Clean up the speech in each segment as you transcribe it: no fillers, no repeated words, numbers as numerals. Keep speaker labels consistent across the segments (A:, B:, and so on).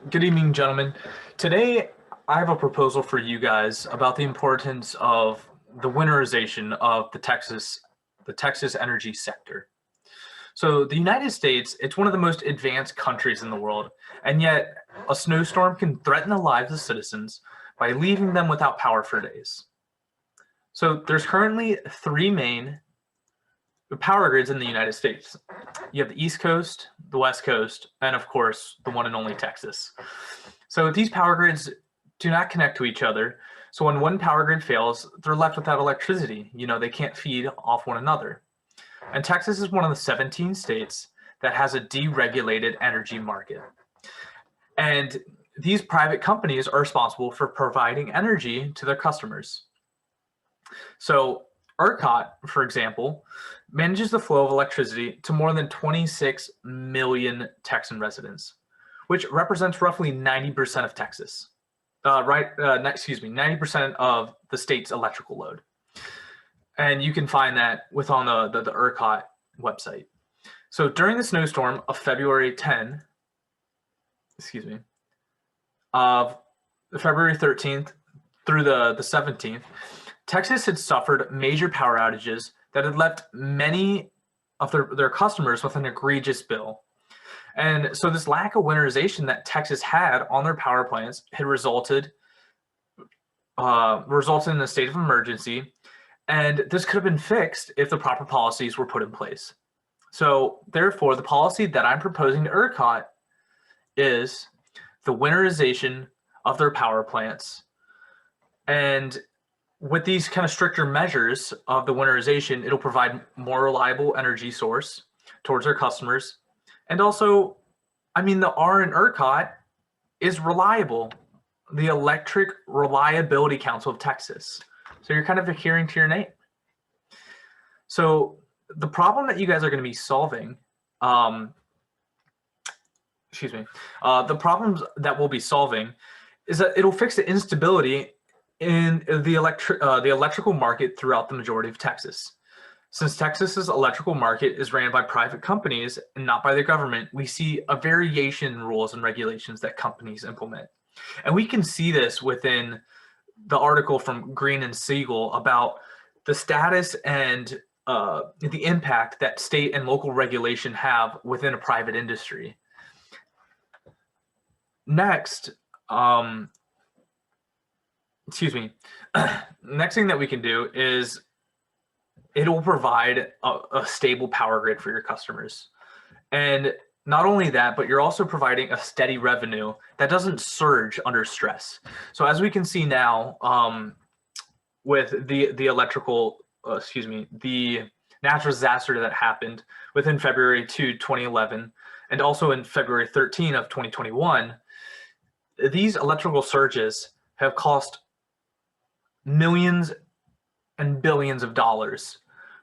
A: Good evening, gentlemen. Today, I have a proposal for you guys about the importance of the winterization of the Texas energy sector. So, the United States, it's one of the most advanced countries in the world, and yet a snowstorm can threaten the lives of citizens by leaving them without power for days. So, there's currently three main power grids in the United States. You have the East Coast, the West Coast, and of course, the one and only Texas. So these power grids do not connect to each other. So when one power grid fails, they're left without electricity. They can't feed off one another. And Texas is one of the 17 states that has a deregulated energy market. And these private companies are responsible for providing energy to their customers. So ERCOT, for example, manages the flow of electricity to more than 26 million Texan residents, which represents roughly 90% of Texas. 90% of the state's electrical load. And you can find that on the ERCOT website. So during the snowstorm of February 13th through the 17th, Texas had suffered major power outages that had left many of their customers with an egregious bill. And so this lack of winterization that Texas had on their power plants had resulted in a state of emergency, and this could have been fixed if the proper policies were put in place. So therefore, the policy that I'm proposing to ERCOT is the winterization of their power plants. And with these kind of stricter measures of the winterization, it'll provide more reliable energy source towards our customers. And also, the R in ERCOT is reliable, the Electric Reliability Council of Texas. So you're kind of adhering to your name. So the problem that you guys are going to be solving, the problems that we'll be solving is that it'll fix the instability in the electrical market throughout the majority of Texas. Since Texas's electrical market is ran by private companies and not by the government, we see a variation in rules and regulations that companies implement. And we can see this within the article from Green and Siegel about the status and the impact that state and local regulation have within a private industry. Next, next thing that we can do is it will provide a stable power grid for your customers. And not only that, but you're also providing a steady revenue that doesn't surge under stress. So as we can see now, with the natural disaster that happened within February 2, 2011, and also in February 13 of 2021, these electrical surges have cost millions and billions of dollars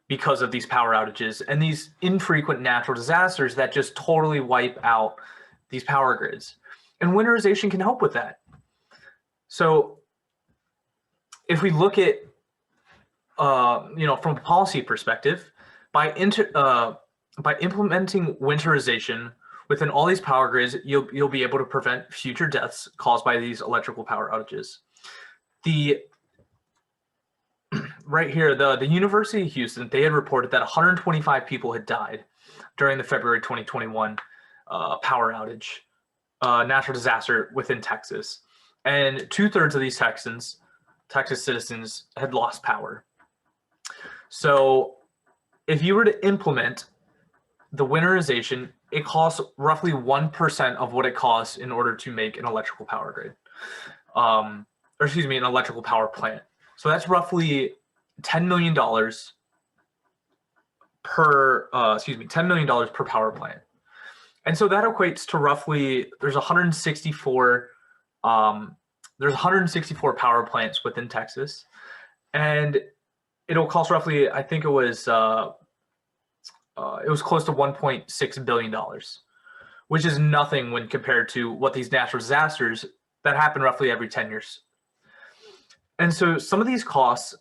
A: because of these power outages and these infrequent natural disasters that just totally wipe out these power grids. And winterization can help with that. So if we look at, from a policy perspective, by implementing winterization within all these power grids, you'll be able to prevent future deaths caused by these electrical power outages. Right here, the University of Houston, they had reported that 125 people had died during the February 2021 power outage, natural disaster within Texas. And 2/3 of these Texas citizens had lost power. So if you were to implement the winterization, it costs roughly 1% of what it costs in order to make an electrical power grid, an electrical power plant. So that's roughly $10 million per power plant. And so that equates to roughly, there's 164 power plants within Texas, and it'll cost roughly, I think it was close to $1.6 billion, which is nothing when compared to what these natural disasters that happen roughly every 10 years. And so some of these costs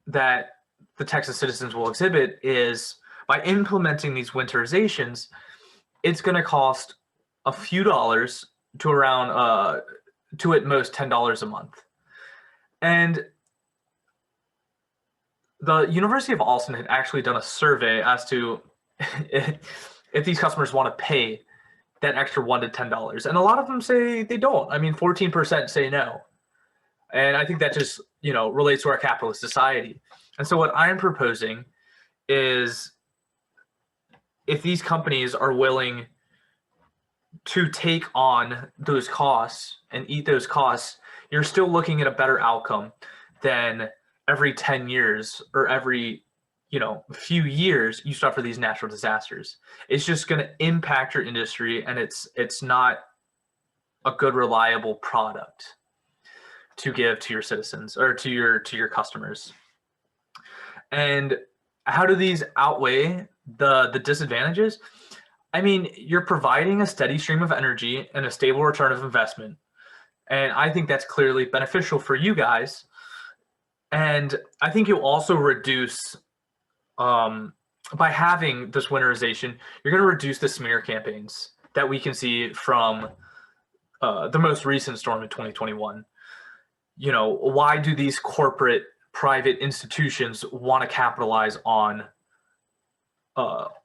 A: that the Texas citizens will exhibit is by implementing these winterizations, it's going to cost a few dollars to around to at most $10 a month. And the University of Austin had actually done a survey as to if these customers want to pay that extra $1 to $10. And a lot of them say they don't. I mean, 14% say no. And I think that just, relates to our capitalist society. And so what I'm proposing is, if these companies are willing to take on those costs and eat those costs, you're still looking at a better outcome than every 10 years or every few years you suffer these natural disasters. It's just going to impact your industry, and it's not a good, reliable product to give to your citizens or to your customers. And how do these outweigh the disadvantages? I mean, you're providing a steady stream of energy and a stable return of investment. And I think that's clearly beneficial for you guys. And I think you'll also reduce, by having this winterization, you're going to reduce the smear campaigns that we can see from the most recent storm in 2021. Why do these corporate private institutions want to capitalize on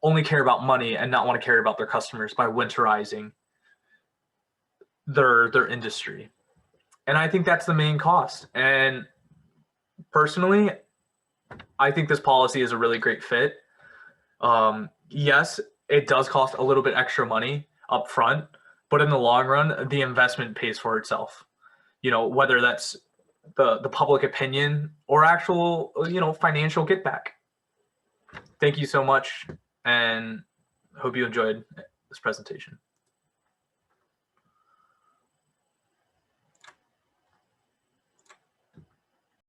A: only care about money and not want to care about their customers by winterizing their industry? And I think that's the main cost. And personally, I think this policy is a really great fit. Yes, it does cost a little bit extra money up front, but in the long run, the investment pays for itself. Whether that's the public opinion or actual, financial get back. Thank you so much, and hope you enjoyed this presentation.